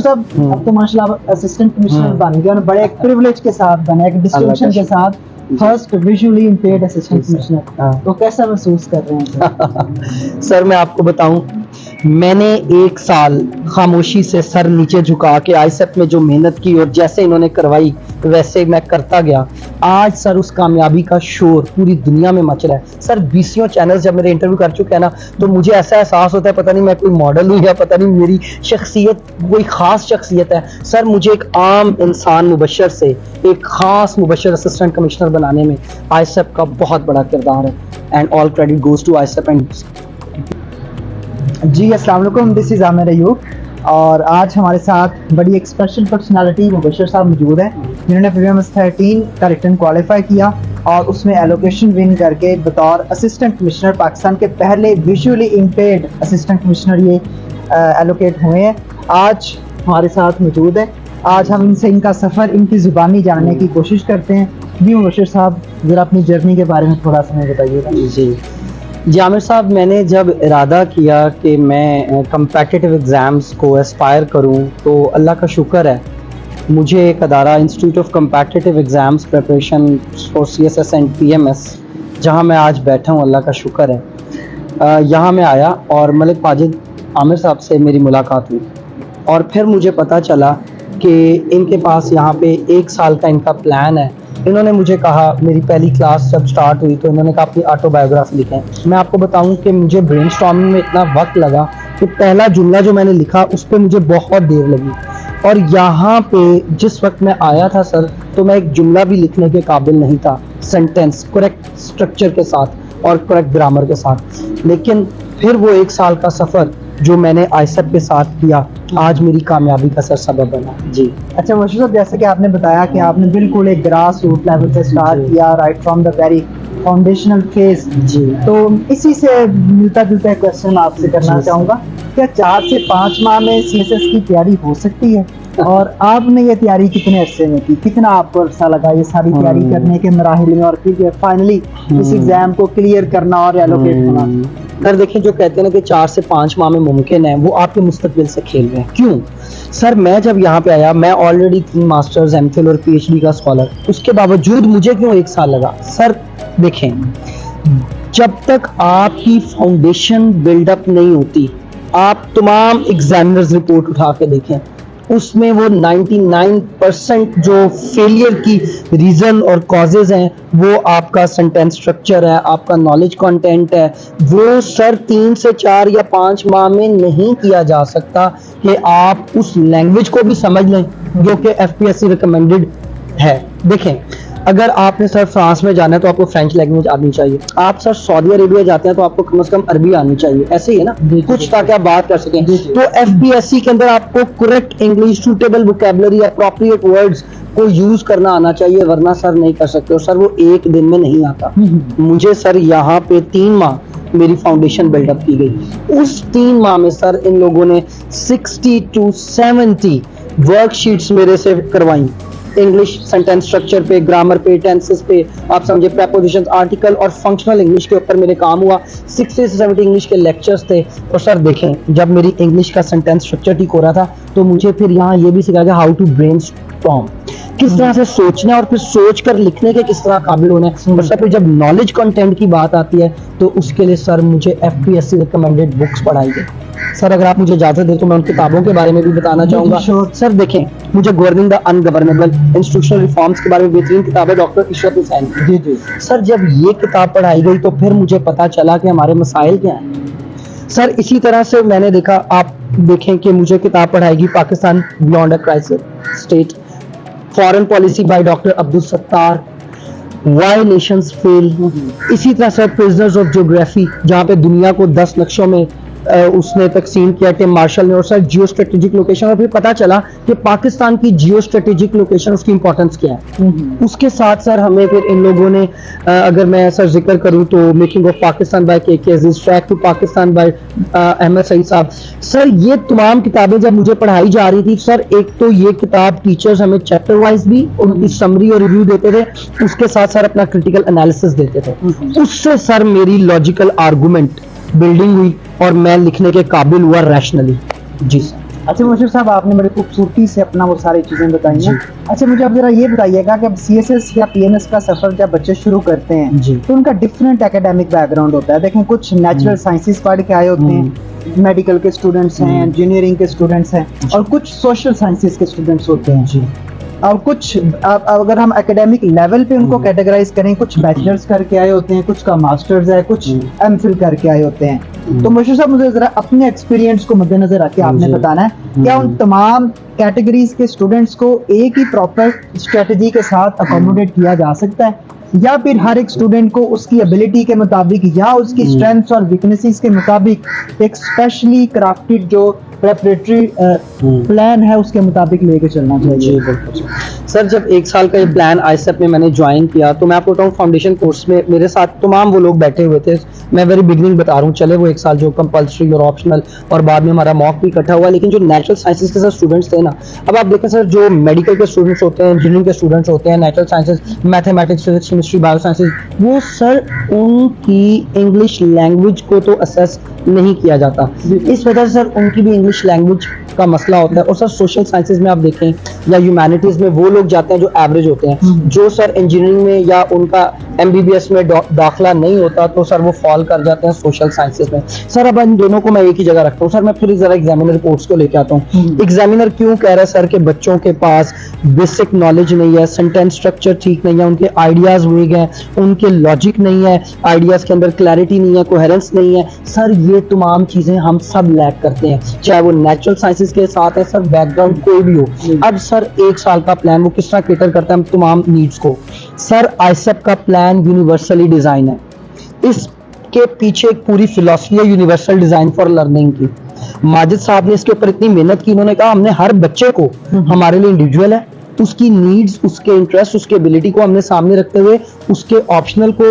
सब अब तो माशाल्लाह असिस्टेंट कमिश्नर बन गए और बड़े एक प्रिविलेज के साथ बने, एक डिस्टिंक्शन के साथ, first visually impaired assistant commissioner. तो कैसा महसूस कर रहे हैं सर मैं आपको बताऊं, मैंने 1 साल खामोशी से सर नीचे झुका के आईसेप में जो मेहनत की और जैसे इन्होंने करवाई वैसे मैं करता गया। आज सर उस कामयाबी का शोर पूरी दुनिया में मच रहा है। सर 20 चैनल्स जब मेरे इंटरव्यू कर चुके हैं ना, तो मुझे ऐसा एहसास होता है पता नहीं मैं कोई मॉडल हूँ या पता नहीं मेरी शख्सियत कोई खास शख्सियत है। सर मुझे एक आम इंसान मुबशर से एक खास मुबशर असिस्टेंट कमिश्नर बनाने में आईसेप का बहुत बड़ा किरदार है। And all credit goes to ICEP. And जी अस्सलाम वालेकुम, दिस इज़ आमिर अयूब और आज हमारे साथ बड़ी एक्सप्रेशन पर्सनालिटी मुबशर साहब मौजूद हैं जिन्होंने PBMS 13 का रिटर्न क्वालिफाई किया और उसमें एलोकेशन विन करके बतौर असिस्टेंट कमिश्नर पाकिस्तान के पहले विजुअली इम्पेयर्ड असिस्टेंट कमिश्नर ये एलोकेट हुए हैं। आज हमारे साथ मौजूद है। आज हम इनसे इनका सफ़र, इनकी ज़ुबानी जानने की कोशिश करते हैं। जी मुबशर साहब, ज़रा अपनी जर्नी के बारे में थोड़ा सा हमें बताइएगा। जी आमिर साहब, मैंने जब इरादा किया कि मैं कम्पिटिटिव एग्ज़ाम्स को एस्पायर करूं, तो अल्लाह का शुक्र है मुझे एक अदारा institute of competitive exams preparation for CSS and PMS, जहां मैं आज बैठा हूं, अल्लाह का शुक्र है। यहाँ मैं आया और मलिक माजिद आमिर साहब से मेरी मुलाकात हुई और फिर मुझे पता चला कि इनके पास यहाँ पे 1 साल का इनका प्लान है। इन्होंने मुझे कहा, मेरी पहली क्लास जब स्टार्ट हुई तो इन्होंने कहा अपनी ऑटोबायोग्राफी लिखें। मैं आपको बताऊं कि मुझे ब्रेनस्टॉर्मिंग में इतना वक्त लगा कि पहला जुमला जो मैंने लिखा उस पर मुझे बहुत देर लगी। और यहाँ पे जिस वक्त मैं आया था सर, तो मैं एक जुमला भी लिखने के काबिल नहीं था, सेंटेंस करेक्ट स्ट्रक्चर के साथ और करेक्ट ग्रामर के साथ। लेकिन फिर वो 1 साल का सफ़र जो मैंने आईसेप के साथ किया आज मेरी कामयाबी का सर सबब बना। जी अच्छा मुबशर साहब, जैसे कि आपने बताया कि आपने बिल्कुल एक ग्रास रूट लेवल से स्टार्ट किया, right from the very foundational phase. जी, तो इसी से मिलता जुलता एक क्वेश्चन आपसे करना चाहूँगा, क्या 4 से 5 माह में CSS की तैयारी हो सकती है? और आपने ये तैयारी कितने अरसे में की, कितना आपको अरसा लगा ये सारी तैयारी करने के मराहिल में और फिर फाइनली इस एग्जाम को क्लियर करना और एलोकेट होना? सर देखिए, जो कहते हैं ना कि 4 से 5 माह में मुमकिन है, वो आपके मुस्तकबिल से खेल रहे हैं। क्यों सर? मैं जब यहाँ पे आया, मैं ऑलरेडी 3 मास्टर्स, MPhil और PhD का स्कॉलर, उसके बावजूद मुझे क्यों 1 साल लगा? सर देखें, जब तक आपकी फाउंडेशन बिल्डअप नहीं होती, आप तमाम एग्जामिनर्स रिपोर्ट उठा के देखें, उसमें वो 99% जो फेलियर की रीज़न और कॉजेज़ हैं वो आपका सेंटेंस स्ट्रक्चर है, आपका नॉलेज कंटेंट है। वो सर 3 से 4 या 5 माह में नहीं किया जा सकता कि आप उस लैंग्वेज को भी समझ लें जो कि FPSC रिकमेंडेड है। देखें, अगर आपने सर फ्रांस में जाना है तो आपको फ्रेंच लैंग्वेज आनी चाहिए। आप सर सऊदी अरेबिया जाते हैं तो आपको कम से कम अरबी आनी चाहिए। ऐसे ही है ना कुछ, ताकि आप बात कर सकें। तो FPSC के अंदर आपको correct English, suitable vocabulary, appropriate words को यूज करना आना चाहिए, वरना सर नहीं कर सकते। और सर वो 1 दिन में नहीं आता। मुझे सर यहाँ पे 3 माह मेरी फाउंडेशन बिल्डअप की गई। उस 3 माह में सर इन लोगों ने 60 to 70 वर्कशीट्स मेरे से करवाई, इंग्लिश सेंटेंस स्ट्रक्चर पे, ग्रामर पे, टेंसेस पे, आप समझे प्रेपोजिशंस, आर्टिकल और फंक्शनल इंग्लिश के ऊपर मेरे काम हुआ। 60 से 70 इंग्लिश के लेक्चर्स थे। और सर देखें, जब मेरी इंग्लिश का सेंटेंस स्ट्रक्चर ठीक हो रहा था तो मुझे फिर यहाँ ये भी सिखाया गया हाउ टू ब्रेनस्टॉर्म, किस तरह से सोचना है और फिर सोच कर लिखने के किस तरह काबिल होना है। और सर फिर जब नॉलेज कंटेंट की बात आती है तो उसके लिए सर मुझे FPSC रिकमेंडेड बुक्स पढ़ाई गई। सर अगर आप मुझे इजाजत दें तो मैं उन किताबों के बारे में भी बताना चाहूँगा। सर देखें, मुझे governing the ungovernable, institutional reforms के बारे में बेहतरीन किताब है डॉक्टर इशरत हुसैन की। जी सर, जब ये किताब पढ़ाई गई तो फिर मुझे पता चला कि हमारे मसाइल क्या हैं। सर इसी तरह से मैंने देखा, आप देखें कि मुझे किताब पढ़ाई गई Pakistan beyond a crisis state, foreign policy by doctor Abdul Sattar, why nations fail. इसी तरह से प्रिजनर्स ऑफ ज्योग्राफी, जहाँ पे दुनिया को 10 नक्शों में उसने तकसीम किया टिम मार्शल ने। और सर जियो स्ट्रेटेजिक लोकेशन, और फिर पता चला कि पाकिस्तान की जियो स्ट्रेटेजिक लोकेशन, उसकी इंपॉर्टेंस क्या है। उसके साथ सर हमें फिर इन लोगों ने, अगर मैं सर जिक्र करूं तो making of Pakistan by KK Aziz, track to Pakistan by Ahmad Saeed sahab. Sir ये तमाम किताबें जब मुझे पढ़ाई जा रही थी सर, एक तो ये किताब टीचर्स हमें चैप्टर वाइज भी उनकी समरी और रिव्यू देते थे, उसके साथ सर अपना क्रिटिकल एनालिसिस देते थे। उससे सर मेरी लॉजिकल आर्गुमेंट बिल्डिंग हुई और मैं लिखने के काबिल हुआ रैशनली। जी सर। अच्छा मुबशर साहब, आपने बड़ी खूबसूरती से अपना वो सारी चीज़ें बताई जी। हैं। अच्छा मुझे आप ज़रा ये बताइएगा कि अब CSS या PMS का सफ़र जब बच्चे शुरू करते हैं जी। तो उनका डिफरेंट एकेडमिक बैकग्राउंड होता है। देखें कुछ नेचुरल साइंसेस पढ़ के आए होते हैं, मेडिकल के स्टूडेंट्स हैं, इंजीनियरिंग के स्टूडेंट्स हैं, और कुछ सोशल साइंसेस के स्टूडेंट्स होते हैं। जी। और कुछ अगर हम एकेडमिक लेवल पे उनको कैटेगराइज करें, कुछ बैचलर्स करके आए होते हैं, कुछ का मास्टर्स है, कुछ MPhil करके आए होते हैं। तो मुबशर साहब, मुझे जरा अपने एक्सपीरियंस को मद्देनजर रख के आपने जी। बताना है क्या उन तमाम कैटेगरीज के स्टूडेंट्स को एक ही प्रॉपर स्ट्रेटजी के साथ अकोमोडेट किया जा सकता है, या फिर हर एक स्टूडेंट को उसकी एबिलिटी के मुताबिक या उसकी स्ट्रेंथ्स और वीकनेसेस के मुताबिक एक स्पेशली क्राफ्टेड जो प्रेपरेटरी प्लान है उसके मुताबिक लेके चलना जी चाहिए? बिल्कुल सर, जब 1 साल का ये प्लान आईसेप में मैंने ज्वाइन किया तो मैं आपको बताऊँ, फाउंडेशन कोर्स में मेरे साथ तमाम वो लोग बैठे हुए थे। मैं वेरी बिगनिंग बता रहा हूँ, चले वो 1 साल जो कंपल्सरी और ऑप्शनल, और बाद में हमारा मॉक भी इकट्ठा हुआ, लेकिन जो नेचुरल साइंसेज के सर स्टूडेंट्स थे ना, अब आप देखें सर, जो मेडिकल के स्टूडेंट्स होते हैं, इंजीनियरिंग के स्टूडेंट्स होते हैं, natural sciences, mathematics, physics, chemistry, bio sciences, वो सर उनकी इंग्लिश लैंग्वेज को तो असेस नहीं किया जाता। इस वजह से सर उनकी भी इंग्लिश लैंग्वेज का मसला होता है। और सर सोशल साइंसेज में आप देखें या ह्यूमैनिटीज में वो लोग जाते हैं जो एवरेज होते हैं, जो सर इंजीनियरिंग में या उनका MBBS में दाखिला नहीं होता तो सर वो फॉल कर जाते हैं सोशल साइंसेज में। सर अब इन दोनों को मैं एक ही जगह रखता हूँ। सर मैं फिर जरा एग्जामिनर रिपोर्ट्स को लेके आता हूँ। एग्जामिनर क्यों कह रहा है सर कि बच्चों के पास बेसिक नॉलेज नहीं है, सेंटेंस स्ट्रक्चर ठीक नहीं है, उनके आइडियाज वीक हैं, उनके लॉजिक नहीं है, आइडियाज के अंदर क्लैरिटी नहीं है, कोहेरेंस नहीं है। सर ये तमाम चीजें हम सब लैक करते हैं, चाहे वो नेचुरल साइंसेज के साथ है सर, बैकग्राउंड कोई भी हो। अब सर 1 साल का प्लान वो किस तरह केटर करता है हम तमाम नीड्स को। सर आईसेप का प्लान यूनिवर्सली डिजाइन है, इसके पीछे एक पूरी फिलॉसफी है यूनिवर्सल डिजाइन फॉर लर्निंग की। माजिद साहब ने इसके ऊपर इतनी मेहनत की, उन्होंने कहा हमने हर बच्चे को, हमारे लिए इंडिविजुअल है, उसकी नीड्स, उसके इंटरेस्ट, उसके एबिलिटी को हमने सामने रखते हुए उसके ऑप्शनल को,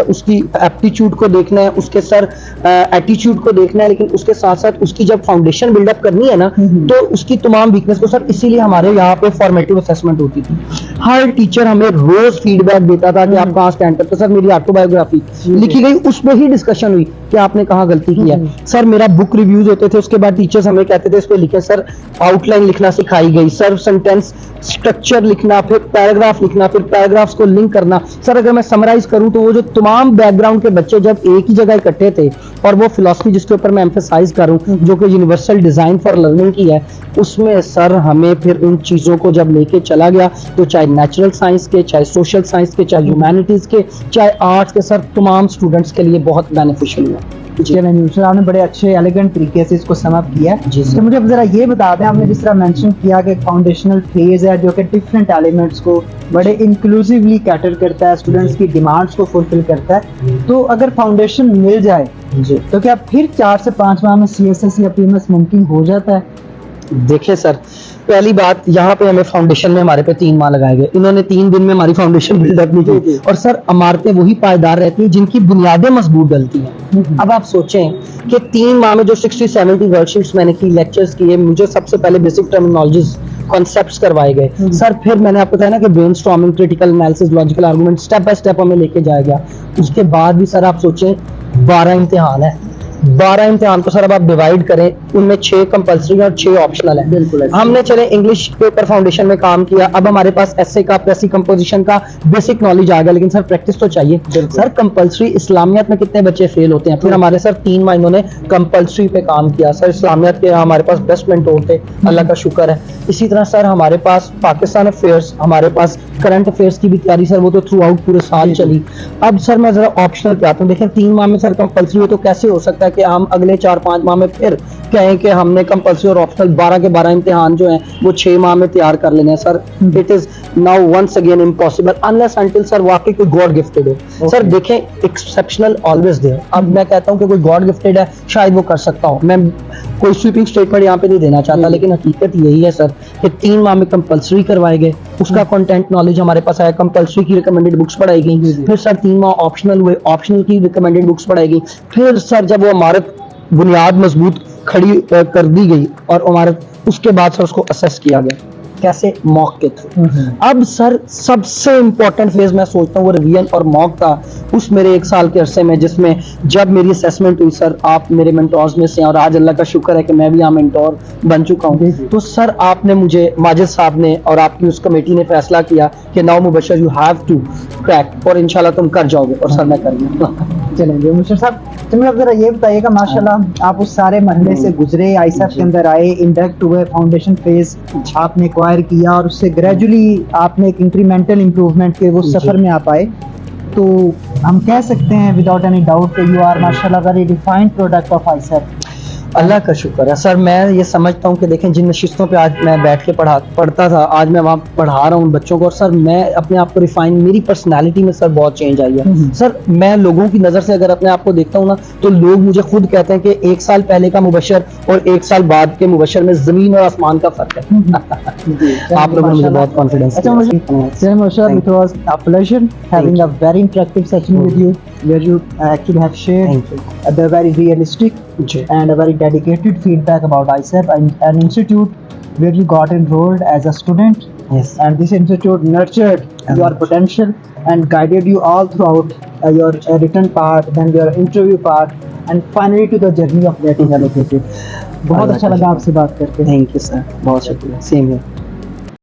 उसकी एप्टीट्यूड को देखना है, उसके सर एटीट्यूड को देखना है, लेकिन उसके साथ साथ उसकी जब फाउंडेशन बिल्डअप करनी है ना, तो उसकी तमाम वीकनेस को सर, इसीलिए हमारे यहाँ पे फॉर्मेटिव असेसमेंट होती थी। हर टीचर हमें रोज फीडबैक देता था कि आप कहाँ स्टैंड करते। सर मेरी ऑटोबायोग्राफी लिखी गई, उसमें ही डिस्कशन हुई कि आपने कहाँ गलती की है। सर मेरा बुक रिव्यूज होते थे, उसके बाद टीचर्स हमें कहते थे इस पे लिखे। सर आउटलाइन लिखना सिखाई गई, सर सेंटेंस स्ट्रक्चर लिखना, फिर पैराग्राफ लिखना, फिर पैराग्राफ्स को लिंक करना। सर अगर मैं समराइज करूं तो वो जो तमाम बैकग्राउंड के बच्चे जब एक ही जगह इकट्ठे थे, और वो फिलॉसफी जिसके ऊपर मैं एम्फेसाइज करूं जो कि यूनिवर्सल डिजाइन फॉर लर्निंग की है, उसमें सर हमें फिर उन चीजों को जब लेके चला गया, तो चाहे नेचुरल साइंस के, चाहे सोशल साइंस के, चाहे ह्यूमैनिटीज के, चाहे आर्ट्स के, सर तमाम स्टूडेंट्स के लिए बहुत बेनिफिशियल हुआ। चलें न्यूज़र, आपने बड़े अच्छे एलिगेंट तरीके से इसको सम अप किया है। जी सर। तो मुझे अब जरा ये बता दें, आपने जिस तरह मेंशन किया कि फाउंडेशनल फेज है जो कि डिफरेंट एलिमेंट्स को बड़े इंक्लूसिवली कैटर करता है, स्टूडेंट्स की डिमांड्स को फुलफिल करता है। तो अगर फाउंडेशन मिल जाए जी, तो क्या फिर 4 से 5 माह में CSS या PMS मुमकिन हो जाता है? देखिए सर, पहली बात यहाँ पे हमें फाउंडेशन में हमारे पे 3 माह लगाए गए, इन्होंने 3 दिन में हमारी फाउंडेशन बिल्डअप नहीं की। और सर इमारतें वही पायदार रहती हैं जिनकी बुनियादें मजबूत डलती हैं। अब आप सोचें कि 3 माह में जो 60-70 वर्कशीट्स मैंने की, लेक्चर्स किए, मुझे सबसे पहले बेसिक टर्मिनोलॉजीज, कॉन्सेप्ट्स करवाए गए। सर फिर मैंने आपको बताया ना कि brainstorming, critical analysis, logical argument, step by step हमें लेके जाया गया। उसके बाद भी सर आप सोचें 12 इम्तिहान है, 12 इम्तिहान को सर अब आप डिवाइड करें, उनमें 6 कंपल्सरी और 6 ऑप्शनल है। बिल्कुल। हमने चले इंग्लिश के ऊपर फाउंडेशन में काम किया, अब हमारे पास एसे का, प्रेसी कंपोजिशन का बेसिक नॉलेज आ गया, लेकिन सर प्रैक्टिस तो चाहिए। सर कंपल्सरी इस्लामियत में कितने बच्चे फेल होते हैं, फिर हमारे सर 3 माह इन्होंने कंपल्सरी पे काम किया। सर इस्लामियत के हमारे पास बेस्ट मेंटोर थे, अल्लाह का शुक्र है। इसी तरह सर हमारे पास पाकिस्तान अफेयर्स, हमारे पास करंट अफेयर्स की भी तैयारी सर वो तो थ्रू आउट पूरे साल चली। अब सर मैं जरा ऑप्शनल पे आता हूँ। देखिए 3 माह में सर कंपल्सरी हो तो कैसे हो सकता है कि हम अगले 4-5 माह में फिर कहें कि हमने कंपल्सरी और ऑप्शनल 12 के 12 इम्तिहान जो हैं वो 6 माह में तैयार कर लेने हैं। Sir it is now once again impossible unless until sir वाकई कोई गॉड गिफ्टेड हो। सर देखें एक्सेप्शनल ऑलवेज देयर। अब मैं कहता हूं कि कोई गॉड गिफ्टेड है शायद वो कर सकता हो, मैं कोई स्वीपिंग स्टेटमेंट यहाँ पे नहीं देना चाहता, लेकिन हकीकत यही है सर कि 3 माह में कंपल्सरी करवाए गए, उसका कंटेंट नॉलेज हमारे पास आया, कंपल्सरी की रिकमेंडेड बुक्स पढ़ाई गई, फिर सर 3 माह ऑप्शनल हुए, ऑप्शनल की रिकमेंडेड बुक्स पढ़ाई गई, फिर सर जब वो इमारत बुनियाद मजबूत खड़ी कर दी गई और इमारत, उसके बाद सर उसको असेस किया गया। कैसे मॉक के थ्रू। अब सर सबसे इम्पोर्टेंट फेज मैं सोचता हूँ वो रिवीजन और मॉक था उस मेरे 1 साल के अरसे में, जिसमें जब मेरी असेसमेंट हुई सर, आप मेरे मेंटोर्स में से हैं और आज अल्लाह का शुक्र है कि मैं भी यहाँ मेंटोर बन चुका हूँ। तो सर आपने मुझे, माजिद साहब ने और आपकी उस कमेटी ने फैसला किया कि now Mubashir you have to crack, और इंशाल्लाह तुम कर जाओगे, और सर मैं कर गया। चलेंगे मुबशर साहब, तो मुझे जरा ये बताइएगा, माशाल्लाह आप उस सारे मरहले से गुजरे, आईसेफ के अंदर आए, इंडक्ट हुए, फाउंडेशन फेज आपने एक्वायर किया और उससे ग्रेजुअली आपने एक इंक्रीमेंटल इम्प्रूवमेंट के वो सफर में आप आए। तो हम कह सकते हैं विदाउट एनी डाउट कि यू आर माशाल्लाह वेरी डिफाइंड प्रोडक्ट ऑफ आईसेफ। अल्लाह का शुक्र है सर। मैं ये समझता हूँ कि देखें, जिन नशिस्तों पे आज मैं बैठ के पढ़ता था, आज मैं वहाँ पढ़ा रहा हूँ बच्चों को, और सर मैं अपने आप को रिफाइन, मेरी पर्सनालिटी में सर बहुत चेंज आई है। सर मैं लोगों की नज़र से अगर अपने आप को देखता हूँ ना, तो लोग मुझे खुद कहते हैं कि 1 साल पहले का मुबशर और 1 साल बाद के मुबशर में ज़मीन और आसमान का फ़र्क है। आप लोगों ने मुझे बहुत कॉन्फिडेंस दिया। It was a pleasure having a very interactive session with you, where you actually have shared the very realistic and a very dedicated feedback about ISEF, an institute where you got enrolled as a student. Yes. And this institute nurtured your potential and guided you all throughout your written part, then your interview part, and finally to the journey of getting allocated. बहुत अच्छा लगा आपसे बात करके। Thank you sir, बहुत शुक्रिया। Same है।